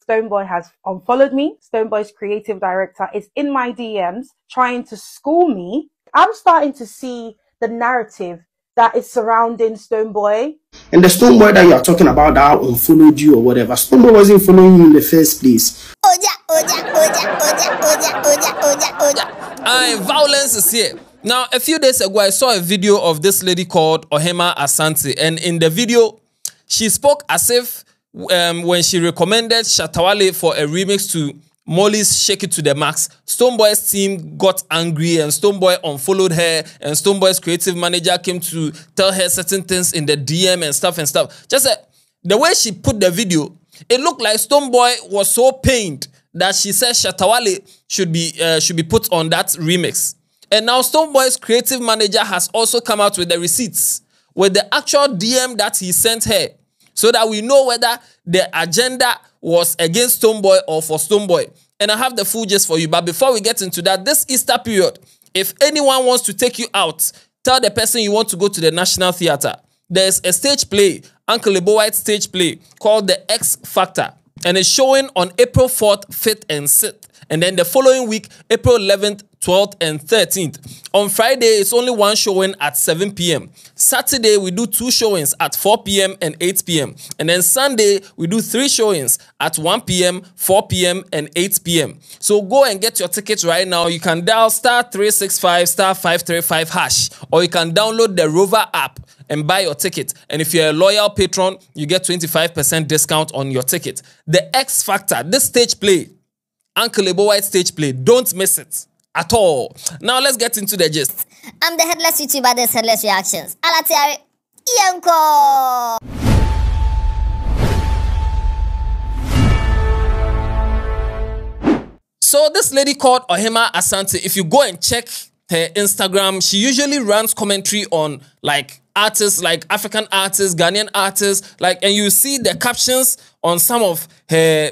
Stonebwoy has unfollowed me. Stonebwoy's creative director is in my DMs trying to school me. I'm starting to see the narrative that is surrounding Stonebwoy. And the Stonebwoy that you are talking about that unfollowed you or whatever, Stonebwoy wasn't following you in the first place. Violence is here. Now, a few days ago, I saw a video of this lady called Ohemaa Asante, and in the video, she spoke as if when she recommended Shatta for a remix to Molly's Shake It to the Max, Stonebwoy's team got angry and Stonebwoy unfollowed her, and Stonebwoy's creative manager came to tell her certain things in the DM and stuff. Just the way she put the video, it looked like Stonebwoy was so pained that she said Shatta should be put on that remix. And now Stonebwoy's creative manager has also come out with the receipts, with the actual DM that he sent her, so that we know whether the agenda was against Stonebwoy or for Stonebwoy. And I have the full gist for you. But before we get into that, this Easter period, if anyone wants to take you out, tell the person you want to go to the National Theatre. There's a stage play, Uncle White's stage play, called The X Factor. And it's showing on April 4th, 5th, and 6th. And then the following week, April 11th, 12th, and 13th. On Friday, it's only one showing at 7 p.m. Saturday, we do 2 showings at 4 p.m. and 8 p.m. And then Sunday, we do 3 showings at 1 p.m., 4 p.m., and 8 p.m. So go and get your tickets right now. You can dial *365 *535 hash, or you can download the Rover app and buy your ticket. And if you're a loyal patron, you get 25% discount on your ticket. The X Factor, this stage play, Uncle White stage play, don't miss it at all. Now let's get into the gist. I'm the Headless YouTuber, this Headless Reactions. Alatiari, Ianko. So this lady called Ohemaa Asante, if you go and check her Instagram, she usually runs commentary on like artists, like African artists, Ghanaian artists, like, and you see the captions on some of her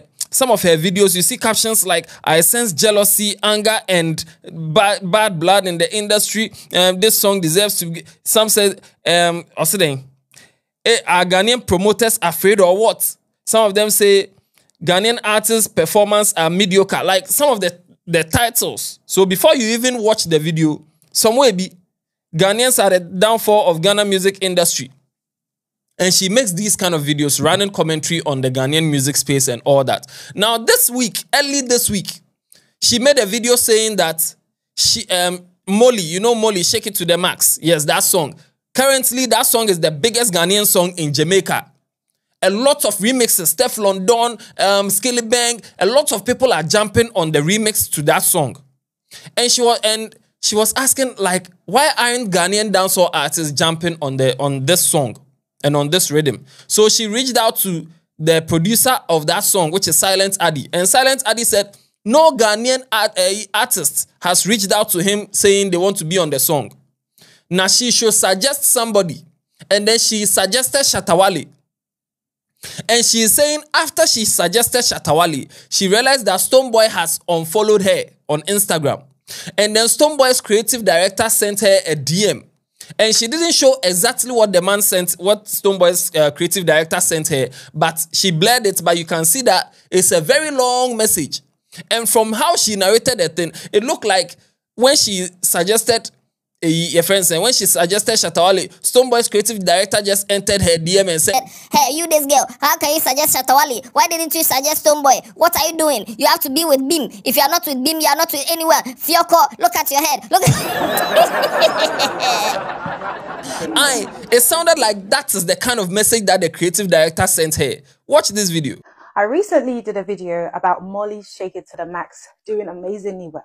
videos. You see captions like, I sense jealousy, anger, and bad blood in the industry. This song deserves to be, some said, are Ghanaian promoters afraid or what? Some of them say Ghanaian artists' performance are mediocre. Like some of the titles. So before you even watch the video, somewhere be Ghanaians are the downfall of Ghana music industry. And she makes these kind of videos, running commentary on the Ghanaian music space and all that. Now, this week, early this week, she made a video saying that she, Molly, you know Molly, Shake It to the Max. Yes, that song. Currently, that song is the biggest Ghanaian song in Jamaica. A lot of remixes, Steph London, Skilly Bang, a lot of people are jumping on the remix to that song. And she was asking, like, why aren't Ghanaian dancehall artists jumping on this song and on this rhythm? So she reached out to the producer of that song, which is Silent Addy. And Silent Addy said, no Ghanaian artist has reached out to him saying they want to be on the song. Now she should suggest somebody. And then she suggested Shatta. And she is saying after she suggested Shatta, she realized that Stonebwoy has unfollowed her on Instagram. And then Stonebwoy's creative director sent her a DM. And she didn't show exactly what the man sent, what Stonebwoy's creative director sent her, but she blurred it, but you can see that it's a very long message. And from how she narrated the thing, it looked like when she suggested when she suggested Shatta, Stonebwoy's creative director just entered her DM and said, hey, you this girl, how can you suggest Shatta? Why didn't you suggest Stonebwoy? What are you doing? You have to be with Beam. If you are not with Beam, you are not with anywhere. Fioko, look at your head. Look at it sounded like that is the kind of message that the creative director sent her. Watch this video. I recently did a video about Molly's Shake It to the Max doing amazingly well.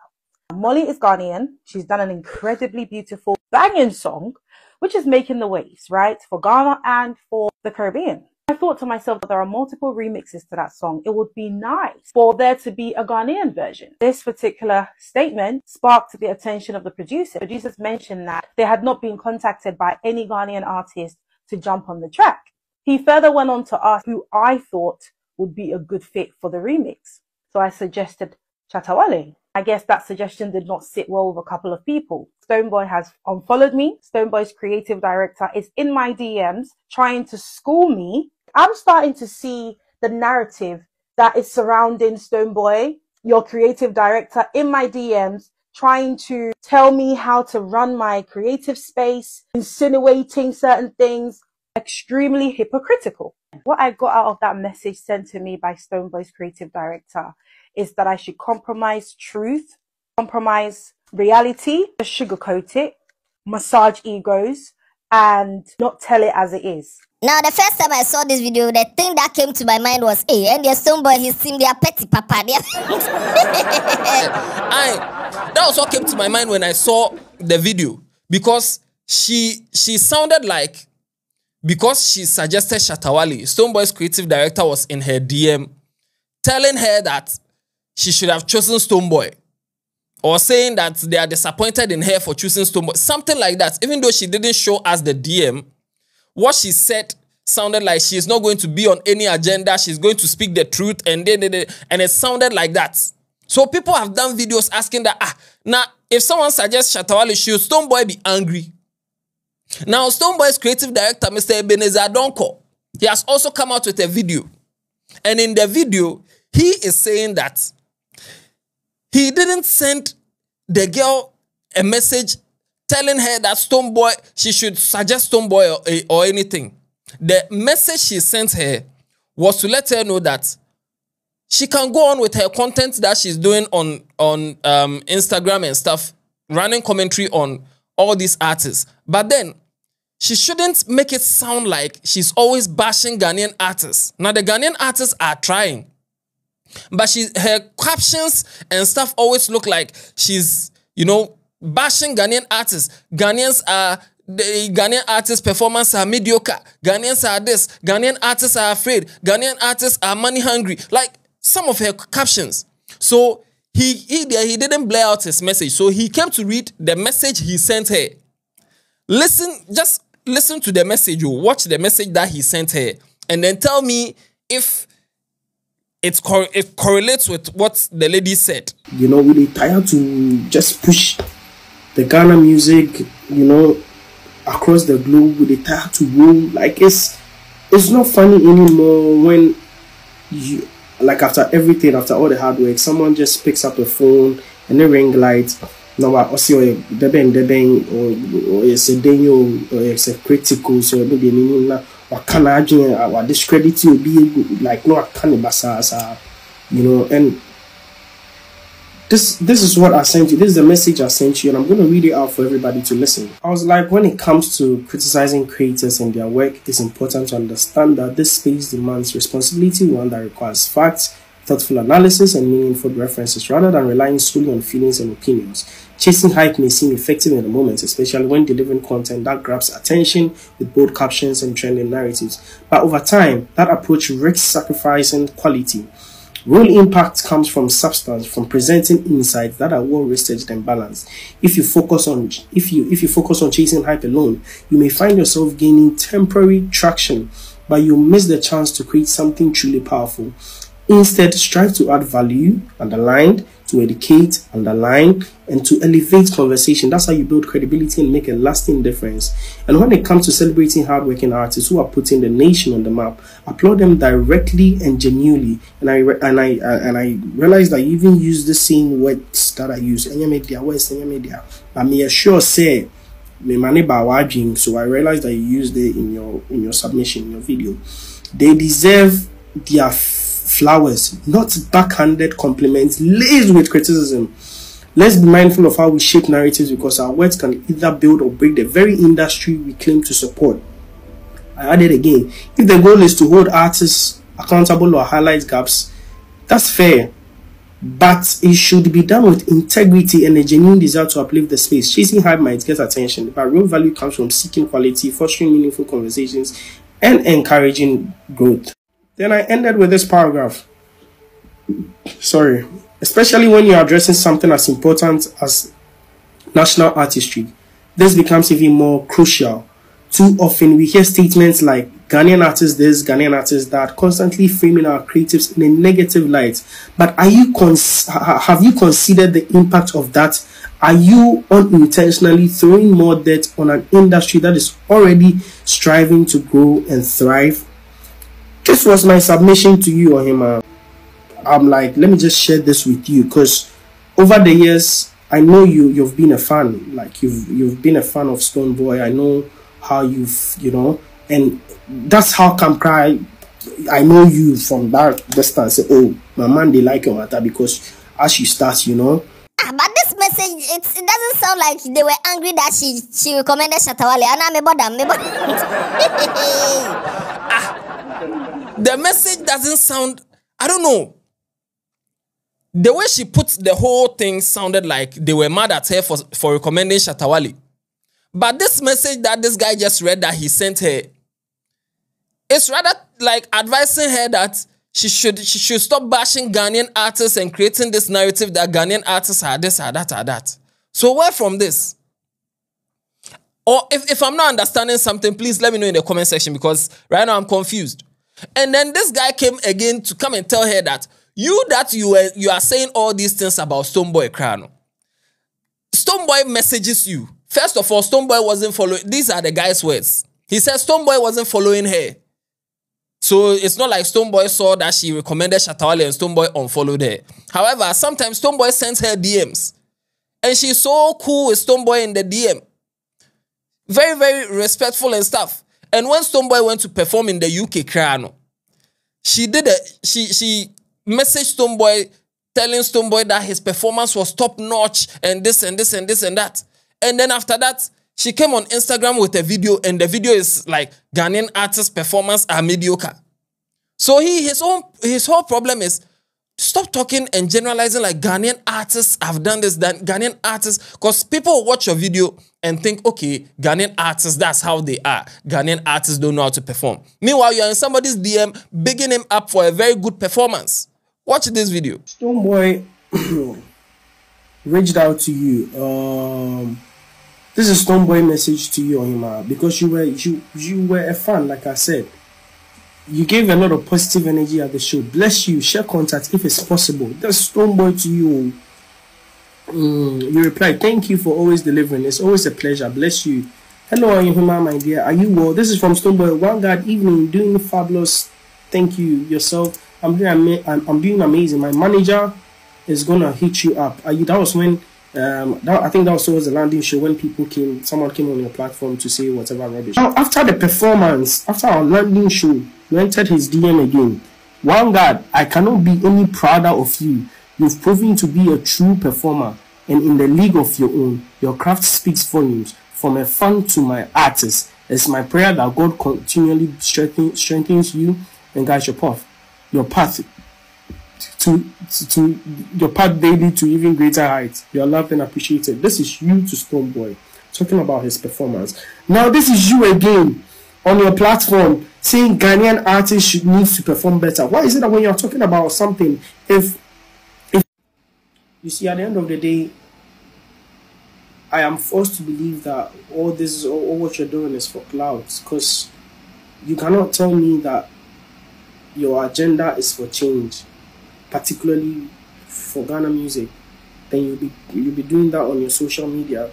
Molly is Ghanaian. She's done an incredibly beautiful banging song, which is making the waves, right? For Ghana and for the Caribbean. I thought to myself that there are multiple remixes to that song. It would be nice for there to be a Ghanaian version. This particular statement sparked the attention of the producer. Producers mentioned that they had not been contacted by any Ghanaian artist to jump on the track. He further went on to ask who I thought would be a good fit for the remix. So I suggested Shatta. I guess that suggestion did not sit well with a couple of people. Stonebwoy has unfollowed me. Stonebwoy's creative director is in my DMs trying to school me. I'm starting to see the narrative that is surrounding Stonebwoy. that is surrounding Stonebwoy, your creative director, in my DMs, trying to tell me how to run my creative space, insinuating certain things, extremely hypocritical. What I got out of that message sent to me by Stonebwoy's creative director is that I should compromise truth, compromise reality, sugarcoat it, massage egos, and not tell it as it is. Now, the first time I saw this video, the thing that came to my mind was, hey, and the Stonebwoy, he's seen their petty papa. That was what came to my mind when I saw the video, because she sounded like, because she suggested Shatta Wale, Stonebwoy's creative director was in her DM telling her that she should have chosen Stonebwoy, or saying that they are disappointed in her for choosing Stonebwoy, something like that. Even though she didn't show us the DM, what she said sounded like she's not going to be on any agenda, she's going to speak the truth, and it sounded like that. So people have done videos asking that, now if someone suggests Shatta Wale, should Stonebwoy be angry? Now Stonebwoy's creative director, Mr. Ebenezer Donko, he has also come out with a video, and in the video he is saying that he didn't send the girl a message telling her that Stonebwoy, she should suggest Stonebwoy or anything. The message she sent her was to let her know that she can go on with her content that she's doing on Instagram and stuff, running commentary on all these artists. But then she shouldn't make it sound like she's always bashing Ghanaian artists. Now the Ghanaian artists are trying, but her captions and stuff always look like she's, you know, bashing Ghanaian artists. The Ghanaian artists' performance are mediocre. Ghanaians are this. Ghanaian artists are afraid. Ghanaian artists are money hungry. Like some of her captions. So he didn't blare out his message. So he came to read the message he sent her. Just listen to the message. Watch the message that he sent her, and then tell me if it correlates with what the lady said. You know, we tired to just push the Ghana music, you know, across the globe. We tired to roll. Like it's not funny anymore when you, like, after everything, after all the hard work, someone just picks up the phone and the ring light. No, I see or it's a danger, or it's a critical, so maybe or can I discredit you be like no, I can't, you know. And this is what I sent you. This is the message I sent you, and I'm going to read it out for everybody to listen. I was like, when it comes to criticizing creators and their work, it's important to understand that this space demands responsibility, one that requires facts, thoughtful analysis, and meaningful references, rather than relying solely on feelings and opinions. Chasing hype may seem effective in the moment, especially when delivering content that grabs attention with bold captions and trending narratives. But over time, that approach risks sacrificing quality. Real impact comes from substance, from presenting insights that are well researched and balanced. If you focus on chasing hype alone, you may find yourself gaining temporary traction, but you miss the chance to create something truly powerful. Instead, strive to add value, underlined, to educate, underline, and to elevate conversation. That's how you build credibility and make a lasting difference. And when it comes to celebrating hardworking artists who are putting the nation on the map, applaud them directly and genuinely. And I realize that you even use the same words that I use. But me sure say me money by watching. So I realize that you used it in your submission, in your video. They deserve their flowers, not backhanded compliments laced with criticism. Let's be mindful of how we shape narratives, because our words can either build or break the very industry we claim to support. I added again, if the goal is to hold artists accountable or highlight gaps, that's fair, but it should be done with integrity and a genuine desire to uplift the space. Chasing hype might get attention, but real value comes from seeking quality, fostering meaningful conversations, and encouraging growth. Then I ended with this paragraph. Sorry. Especially when you're addressing something as important as national artistry, this becomes even more crucial. Too often we hear statements like Ghanaian artists this, Ghanaian artists that, constantly framing our creatives in a negative light. But have you considered the impact of that? Are you unintentionally throwing more dirt on an industry that is already striving to grow and thrive? This was my submission to you, Ohemaa. I'm like, let me just share this with you, because over the years, I know you've been a fan. Like you've been a fan of Stonebwoy. I know how and that's how come cry. I know you from that distance. Oh, my man, they like your matter, because as you start, But this message, it doesn't sound like they were angry that she recommended Shatta Wale. And I'm about The message doesn't sound, I don't know. The way she put the whole thing sounded like they were mad at her for recommending Shatta Wale. But this message that this guy just read that he sent her, it's rather like advising her that she should stop bashing Ghanaian artists and creating this narrative that Ghanaian artists are this, are that, are that. So where from this? Or if I'm not understanding something, please let me know in the comment section, because right now I'm confused. And then this guy came again to come and tell her that you are saying all these things about Stonebwoy Krano. Stonebwoy messages you. First of all, Stonebwoy wasn't following. These are the guy's words. He says Stonebwoy wasn't following her. So it's not like Stonebwoy saw that she recommended Shatta Wale and Stonebwoy unfollowed her. However, sometimes Stonebwoy sends her DMs. And she's so cool with Stonebwoy in the DM. Very, very respectful and stuff. And when Stonebwoy went to perform in the UK Krano, she messaged Stonebwoy telling Stonebwoy that his performance was top notch and this and this and this and that. And then after that, she came on Instagram with a video, and the video is like Ghanaian artists' performance are mediocre. So his whole problem is stop talking and generalizing like Ghanaian artists have done this, that Ghanaian artists, because people watch your video and think, okay, Ghanaian artists, that's how they are. Ghanaian artists don't know how to perform. Meanwhile, you're in somebody's DM bigging him up for a very good performance. Watch this video. Stonebwoy reached out to you. This is Stonebwoy message to you, Ohemaa, because you were a fan, like I said. You gave a lot of positive energy at the show. Bless you. Share contact if it's possible. That's Stonebwoy to you. You replied, thank you for always delivering. It's always a pleasure. Bless you. Hello, Ohemaa, my dear. Are you well? This is from Stonebwoy. One God evening, doing fabulous. Thank you yourself. I'm doing amazing. My manager is gonna hit you up. That was when I think that was towards the landing show when someone came on your platform to say whatever rubbish. Now, after the performance, after our landing show, you entered his DM again. One God, I cannot be any prouder of you. You've proven to be a true performer, and in the league of your own. Your craft speaks volumes. From a fan to my artist, it's my prayer that God continually strengthens you and guides your path to your path daily to even greater heights. You are loved and appreciated. This is you to Stonebwoy, talking about his performance. Now this is you again on your platform saying Ghanaian artists need to perform better. Why is it that when you're talking about something, if you see, at the end of the day, I am forced to believe that all what you're doing is for clouds, because you cannot tell me that your agenda is for change, particularly for Ghana music. Then you'll be doing that on your social media.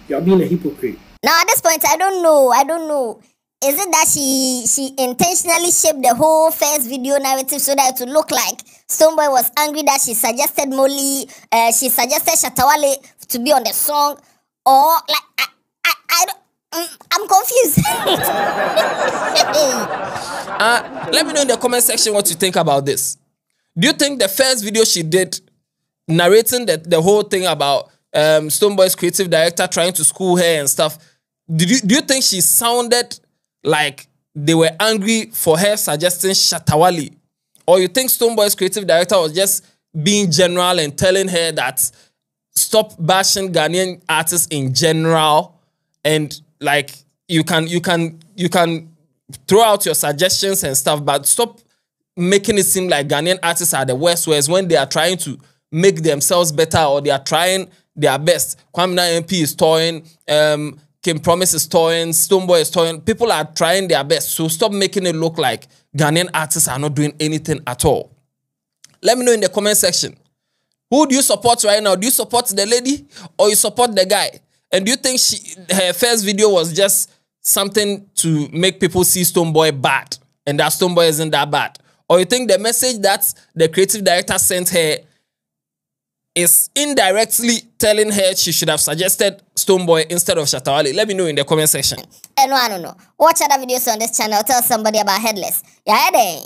You are being a hypocrite. Now at this point, I don't know. Is it that she intentionally shaped the whole first video narrative so that it would look like Stonebwoy was angry that she suggested Molly, she suggested Shatta Wale to be on the song, or like I'm confused. Let me know in the comment section what you think about this. Do you think the first video she did, narrating the whole thing about Stonebwoy's creative director trying to school her and stuff, do you think she sounded like they were angry for her suggesting Shatta Wale? Or you think Stonebwoy's creative director was just being general and telling her that stop bashing Ghanaian artists in general, and like you can throw out your suggestions and stuff, but stop making it seem like Ghanaian artists are the worst, whereas when they are trying to make themselves better or they are trying their best. Kwamina MP is toying, Kim Promise is toying, Stonebwoy is toying. People are trying their best. So stop making it look like Ghanaian artists are not doing anything at all. Let me know in the comment section. Who do you support right now? Do you support the lady or you support the guy? And do you think her first video was just something to make people see Stonebwoy bad and that Stonebwoy isn't that bad? Or you think the message that the creative director sent her is indirectly telling her she should have suggested Stonebwoy instead of Shatta Wale? Let me know in the comment section. I don't know. Watch other videos on this channel. Tell somebody about Headless. Yeah, then.